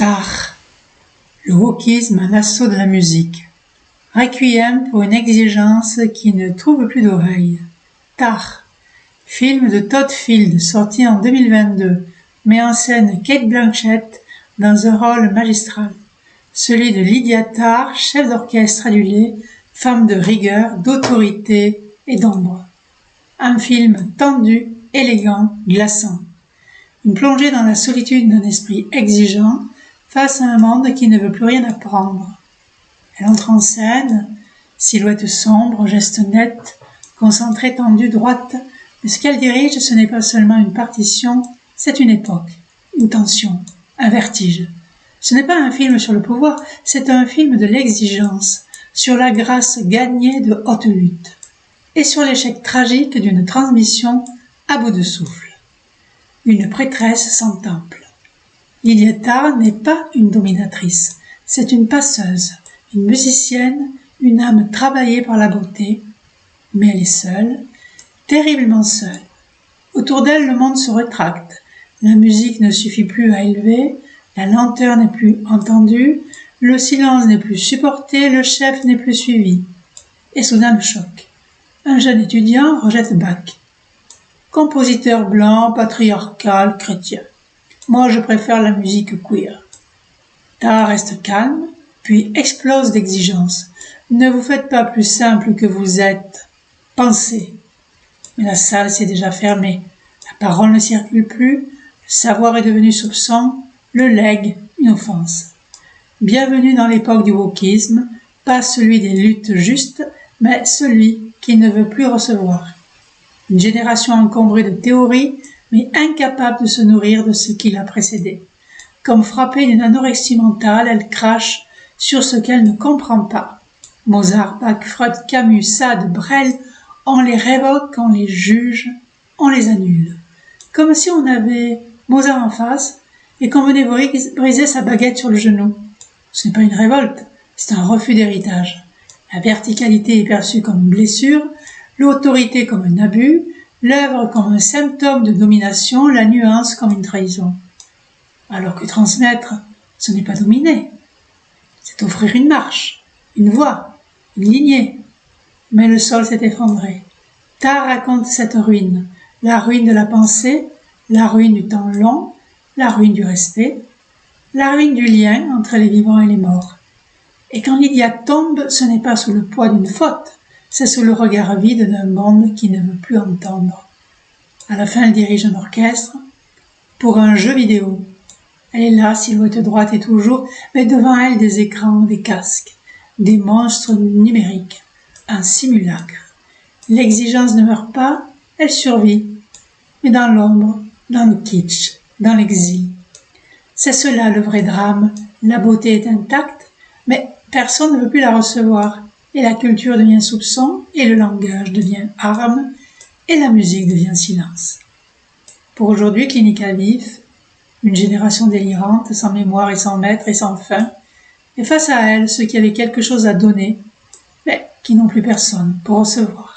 Tar, le wokisme à l'assaut de la musique. Requiem pour une exigence qui ne trouve plus d'oreille. Tar, film de Todd Field sorti en 2022, met en scène Cate Blanchett dans un rôle magistral, celui de Lydia Tarr, chef d'orchestre adulée, femme de rigueur, d'autorité et d'ombre. Un film tendu, élégant, glaçant. Une plongée dans la solitude d'un esprit exigeant face à un monde qui ne veut plus rien apprendre. Elle entre en scène, silhouette sombre, geste net, concentrée, tendue, droite, mais ce qu'elle dirige, ce n'est pas seulement une partition, c'est une époque, une tension, un vertige. Ce n'est pas un film sur le pouvoir, c'est un film de l'exigence, sur la grâce gagnée de haute lutte, et sur l'échec tragique d'une transmission à bout de souffle. Une prêtresse sans temple. Lydia Tarr n'est pas une dominatrice, c'est une passeuse, une musicienne, une âme travaillée par la beauté, mais elle est seule, terriblement seule. Autour d'elle, le monde se rétracte, la musique ne suffit plus à élever, la lenteur n'est plus entendue, le silence n'est plus supporté, le chef n'est plus suivi. Et soudain le choc. Un jeune étudiant rejette Bach. Compositeur blanc, patriarcal, chrétien. Moi, je préfère la musique queer. Tarr reste calme, puis explose d'exigence. Ne vous faites pas plus simple que vous êtes. Pensez. Mais la salle s'est déjà fermée. La parole ne circule plus. Le savoir est devenu soupçon. Le legs, une offense. Bienvenue dans l'époque du wokisme, pas celui des luttes justes, mais celui qui ne veut plus recevoir. Une génération encombrée de théories, mais incapable de se nourrir de ce qui l'a précédé. Comme frappée d'une anorexie mentale, elle crache sur ce qu'elle ne comprend pas. Mozart, Bach, Freud, Camus, Sade, Brel, on les révoque, on les juge, on les annule. Comme si on avait Mozart en face et qu'on venait briser sa baguette sur le genou. Ce n'est pas une révolte, c'est un refus d'héritage. La verticalité est perçue comme une blessure, l'autorité comme un abus, l'œuvre comme un symptôme de domination, la nuance comme une trahison. Alors que transmettre, ce n'est pas dominer, c'est offrir une marche, une voie, une lignée. Mais le sol s'est effondré. Tarr raconte cette ruine, la ruine de la pensée, la ruine du temps long, la ruine du respect, la ruine du lien entre les vivants et les morts. Et quand Lydia tombe, ce n'est pas sous le poids d'une faute, c'est sous le regard vide d'un monde qui ne veut plus entendre. À la fin, elle dirige un orchestre pour un jeu vidéo. Elle est là, silhouette droite et toujours, mais devant elle des écrans, des casques, des monstres numériques, un simulacre. L'exigence ne meurt pas, elle survit, mais dans l'ombre, dans le kitsch, dans l'exil. C'est cela le vrai drame, la beauté est intacte, mais personne ne veut plus la recevoir, et la culture devient soupçon, et le langage devient arme, et la musique devient silence. Pour aujourd'hui, Clinique à vif, une génération délirante, sans mémoire et sans maître et sans fin, et face à elle, ceux qui avaient quelque chose à donner, mais qui n'ont plus personne pour recevoir.